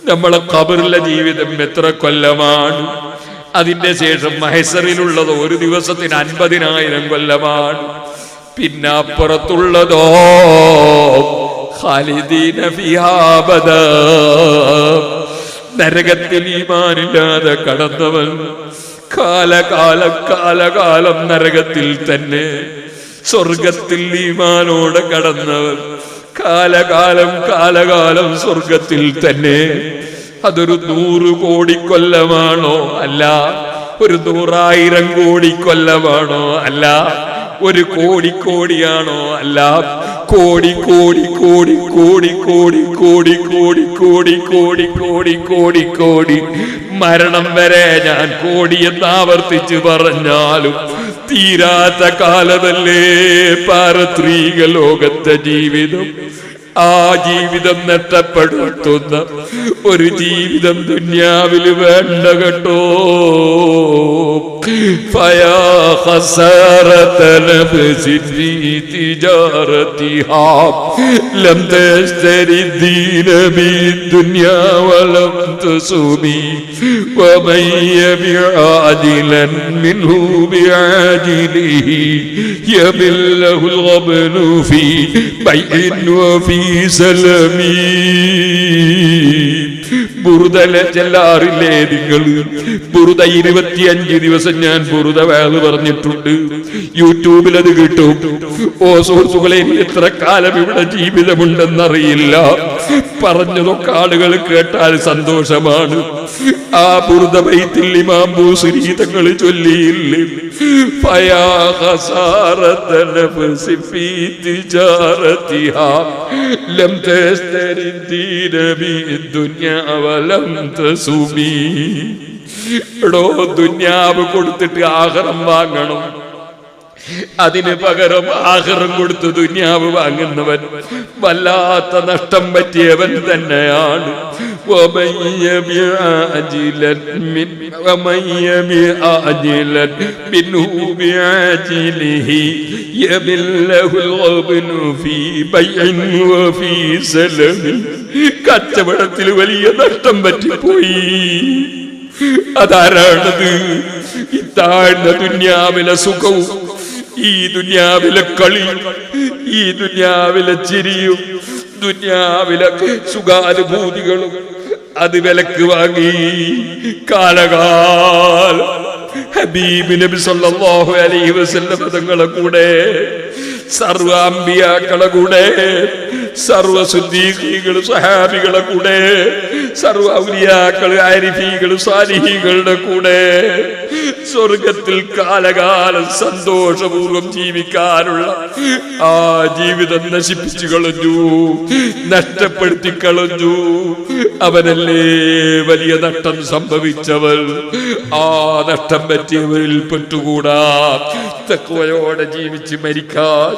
നമ്മളെ ഖബറിലെ ജീവിതം എത്ര കൊല്ലമാണ്? അതിന്റെ ശേഷം മഹ്ശറിലുള്ളത് ഒരു ദിവസത്തിന് 50,000 കൊല്ലമാണ്. പിന്നെ അപ്പുറത്തുള്ളതോ ഖാലിദീന ഫിഹാ അബദാ, നരകത്തിൽ ഈമാനില്ലാതെ കടന്നവൻ കാലകാലം നരകത്തിൽ തന്നെ, സ്വർഗത്തിൽ ഈമാനോടെ കടന്നവൻ കാലകാലം സ്വർഗത്തിൽ തന്നെ. അതൊരു 100 കോടി കൊല്ലമാണോ? അല്ല. ഒരു 100,000 കോടി കൊല്ലമാണോ? അല്ല. ഒരു കോടിയാണോ? അല്ല. കോടി കോടി കോടി കോടി കോടി കോടി കോടി കോടി കോടി കോടി കോടി കോടി മരണം വരെ ഞാൻ കോടി എന്ന് ആവർത്തിച്ച് പറഞ്ഞാലും തീരാത്ത കാലമല്ലേ പാരത്രിക ലോകത്തെ ജീവിതം. ആ ജീവിതം നഷ്ടപ്പെടുത്തുന്ന ഒരു ജീവിതം ദുനിയാവിൽ വേണ്ട കേട്ടോ. ഫയാ ഖസറത നഫ്സി ഫീ തിജാറതിഹാ ലം തസ്തരി ദീന ബിദ്ദുനിയാ വലം തസുബി വമൻ യബിഅദിലൻ മിൻഹു ബിഅജിലിഹി യബില്ലഹുൽ ഗബ്നു ഫീ ബൈഇൻ വഫീ സലമീ. ബുറുദലെ ചെല്ലാറില്ലേ നിങ്ങൾ? ബുറുദ 25 ദിവസം ഞാൻ ബുറുദ വേള് പറഞ്ഞിട്ടുണ്ട്. യൂട്യൂബിൽ അത് കിട്ടും. ഓ സുഹൃത്തുക്കളെ, എത്ര കാലം ഇവിടെ ജീവിതമുണ്ടെന്നറിയില്ല. പറഞ്ഞതൊക്കെ ആളുകൾ കേട്ടാൽ സന്തോഷമാണ്. ആ ബുറുദ ബൈത്തിൽ ഇമാം ബൂസിരി തങ്ങൾ ചൊല്ലിയില്ലേ, ഫയാ ഖസാറത നഫ്സി ഫീ തിജാറതിഹാ ലം തസ്തരി ദീന ബിദ്ദുനിയാ വലം തസുബി. എടോ, ദുനിയാവ് കൊടുത്തിട്ട് ആഖിറം വാങ്ങണം. അതിന് പകരം ആഖിറം കൊടുത്ത് ദുനിയാവ് വാങ്ങുന്നവൻ വല്ലാത്ത നഷ്ടം പറ്റിയവൻ തന്നെയാണ്. കച്ചവടത്തിൽ വലിയ നഷ്ടം പറ്റിപ്പോയി. അതാരാണത്? ഈ താഴ്ന്ന ദുനിയാവിലെ സുഖവും, ഈ ദുനിയാവിലെ കളി, ഈ ദുനിയാവിലെ ചിരിയും, ദുനിയാവിലെ സുഖാനുഭൂതികളും അത് വിലക്ക് വാങ്ങി കാലകാലം ഹബീബ് നബി സല്ലല്ലാഹു അലൈഹി വസല്ലം തങ്ങളുടെ കൂടെ, സർവ അമ്പിയാക്കളുടെ കൂടെ, സർവ സിദ്ദീഖീകൾ സഹാബികളുടെ കൂടെ, സർവ ഔലിയാക്കൾ ആരിഫീകൾ സാലിഹീകളുടെ കൂടെ സ്വർഗത്തിൽ കാലകാലം സന്തോഷപൂർവ്വം ജീവിക്കാനുള്ള ആ ജീവിതം നശിപ്പിച്ചു കളഞ്ഞു, നഷ്ടപ്പെടുത്തി കളഞ്ഞു. അവനല്ലേ വലിയ നഷ്ടം സംഭവിച്ചവർ. ആ നഷ്ടം പറ്റിയവരിൽ പെട്ടുകൂടാ. തഖ്വയോടെ ജീവിച്ച് മരിക്കാൻ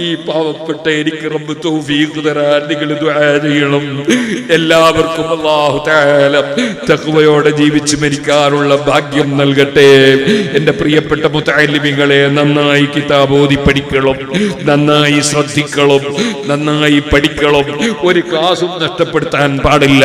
ഈ പാവപ്പെട്ട എനിക്ക് റബ്ബ് തൗഫീഖ് തരാൻ നിങ്ങൾ ദുആ ചെയ്യണം. എല്ലാവർക്കും അല്ലാഹു തആല തഖ്വയോടെ ജീവിച്ച് മരിക്കാനുള്ള ഭാഗ്യം നൽകട്ടെ. എന്റെ പ്രിയപ്പെട്ട മുതഅല്ലിമീങ്ങളെ, നന്നായി കിതാബ് ഓതി പഠിക്കണം, നന്നായി ശ്രദ്ധിക്കണം, നന്നായി പഠിക്കണം. ഒരു ക്ലാസും നഷ്ടപ്പെടുത്താൻ പാടില്ല.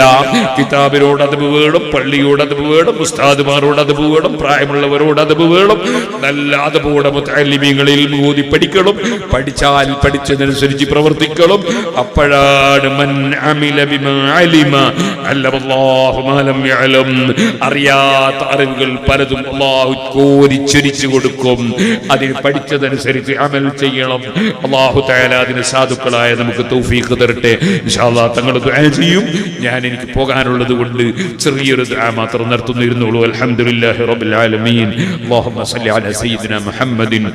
കിതാബിനോട് അതബ് വേണം, പള്ളിയോട് അതബ് വേണം, ഉസ്താദുമാരോട് അതബ് വേണം, പ്രായമുള്ളവരോട് അതബ് വേണം. നല്ല അതബോടെ മുതഅല്ലിമീങ്ങളിൽ ഓതി പഠിക്കണം. പഠിച്ചാൽ പഠിച്ചതനുസരിച്ച് പ്രവർത്തിക്കണം. അപ്പോഴാണ് മൻ അമില ബിമാ അലിമ അല്ലല്ലാഹു മാ ലം യഅലം. അറിയാത്ത അറിവുകൾ പലതും അല്ലാഹു കോരിച്ചൊരിച്ചു കൊടുക്കും. അതിന് പഠിച്ചതനുസരിച്ച് അമൽ ചെയ്യണം. അല്ലാഹു തആല അതിന് സാധുക്കളായ നമുക്ക് തൗഫീഖ് തരട്ടെ. ഇൻഷാ അല്ലാഹ് തങ്ങൾ ദുആ ചെയ്യും. ഞാൻ എനിക്ക് പോകാനുള്ളത് കൊണ്ട് ചെറിയൊരു ദുആ മാത്രം നടത്തുന്നിരുന്നുള്ളൂ. അൽഹംദുലില്ലാഹി റബ്ബിൽ ആലമീൻ. അല്ലാഹുമ്മ സ്വല്ലി അലാ സയ്യിദിനാ മുഹമ്മദിൻ.